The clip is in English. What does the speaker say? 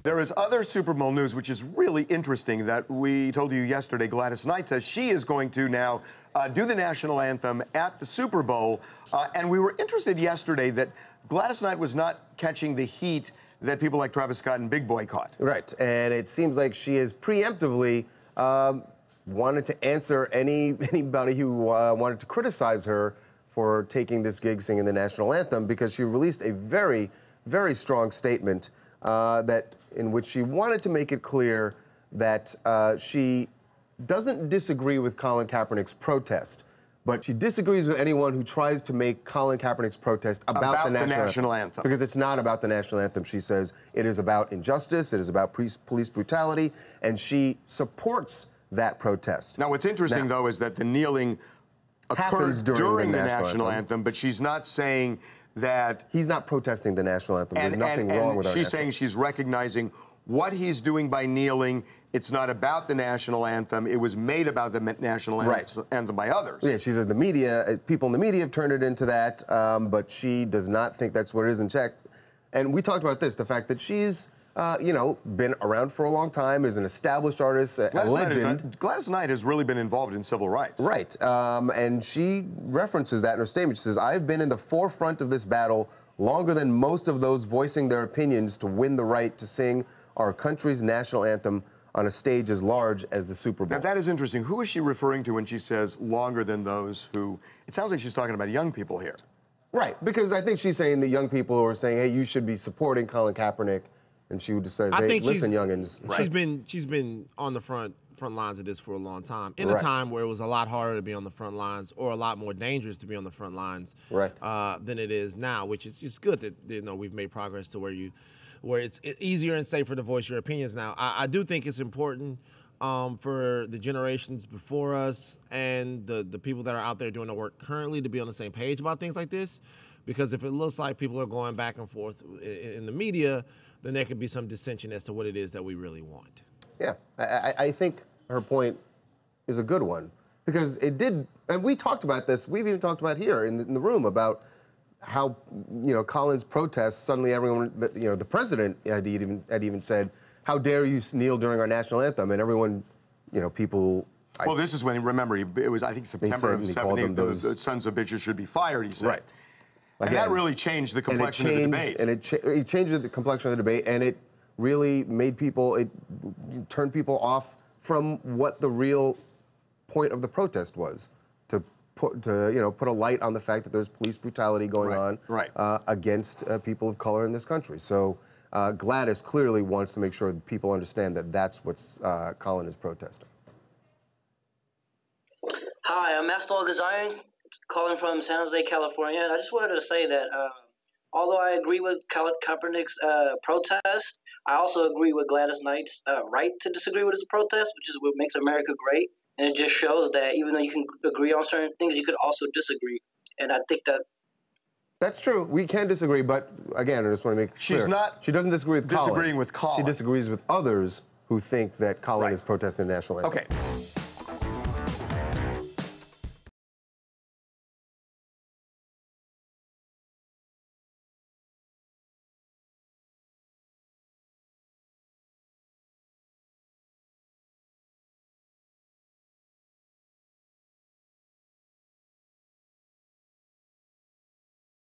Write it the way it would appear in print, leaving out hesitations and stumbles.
There is other Super Bowl news, which is really interesting, that we told you yesterday. Gladys Knight says she is going to now do the national anthem at the Super Bowl. And we were interested yesterday that Gladys Knight was not catching the heat that people like Travis Scott and Big Boy caught. Right, and it seems like she has preemptively wanted to answer anybody who wanted to criticize her for taking this gig singing the national anthem, because she released a very, very strong statement in which she wanted to make it clear that she doesn't disagree with Colin Kaepernick's protest, but she disagrees with anyone who tries to make Colin Kaepernick's protest about the national anthem. Because it's not about the national anthem. She says it is about injustice, it is about police brutality, and she supports that protest. Now, what's interesting, though, is that the kneeling occurs during the national anthem, but she's not saying that... He's not protesting the national anthem. There's nothing wrong with our national anthem. She's saying she's recognizing what he's doing by kneeling. It's not about the national anthem. It was made about the national anthem by others. Yeah, she says the media, people in the media have turned it into that, but she does not think that's what it is in check. And we talked about this, the fact that she's, you know, been around for a long time, is an established artist, a legend. Gladys Knight has really been involved in civil rights. Right, and she references that in her statement. She says, "I've been in the forefront of this battle longer than most of those voicing their opinions to win the right to sing our country's national anthem on a stage as large as the Super Bowl." Now, that is interesting. Who is she referring to when she says longer than those who... It sounds like she's talking about young people here. Right, because I think she's saying the young people who are saying, hey, you should be supporting Colin Kaepernick, and she just says, hey, listen, youngins. She's been on the front lines of this for a long time. In a time where it was a lot harder to be on the front lines, or a lot more dangerous to be on the front lines than it is now, which is just good that, you know, we've made progress to where it's easier and safer to voice your opinions now. I do think it's important for the generations before us and the people that are out there doing the work currently to be on the same page about things like this, because if it looks like people are going back and forth in the media, then there could be some dissension as to what it is that we really want. Yeah, I think her point is a good one, because it did, and we talked about this, we've even talked about here in the room about how, you know, Colin's protests, suddenly everyone, you know, the president had even said, how dare you kneel during our national anthem? And everyone, you know, people... Well, this is when, remember, it was, I think, September of 17, those sons of bitches should be fired, he said. Right. And that really changed the complexion of the debate. And it changed the complexion of the debate, and it really made people, it turned people off from what the real point of the protest was, to put a light on the fact that there's police brutality going on against people of color in this country. So Gladys clearly wants to make sure that people understand that that's what Colin is protesting. Hi, I'm Master Al-Ghazarian, calling from San Jose, California. And I just wanted to say that although I agree with Colin Kaepernick's protest, I also agree with Gladys Knight's right to disagree with his protest, which is what makes America great. And it just shows that even though you can agree on certain things, you could also disagree. And I think that... That's true. We can disagree, but again, I just want to make it clear. She doesn't disagree with Colin. Disagreeing with Colin. She disagrees with others who think that Colin is protesting the national anthem. Okay.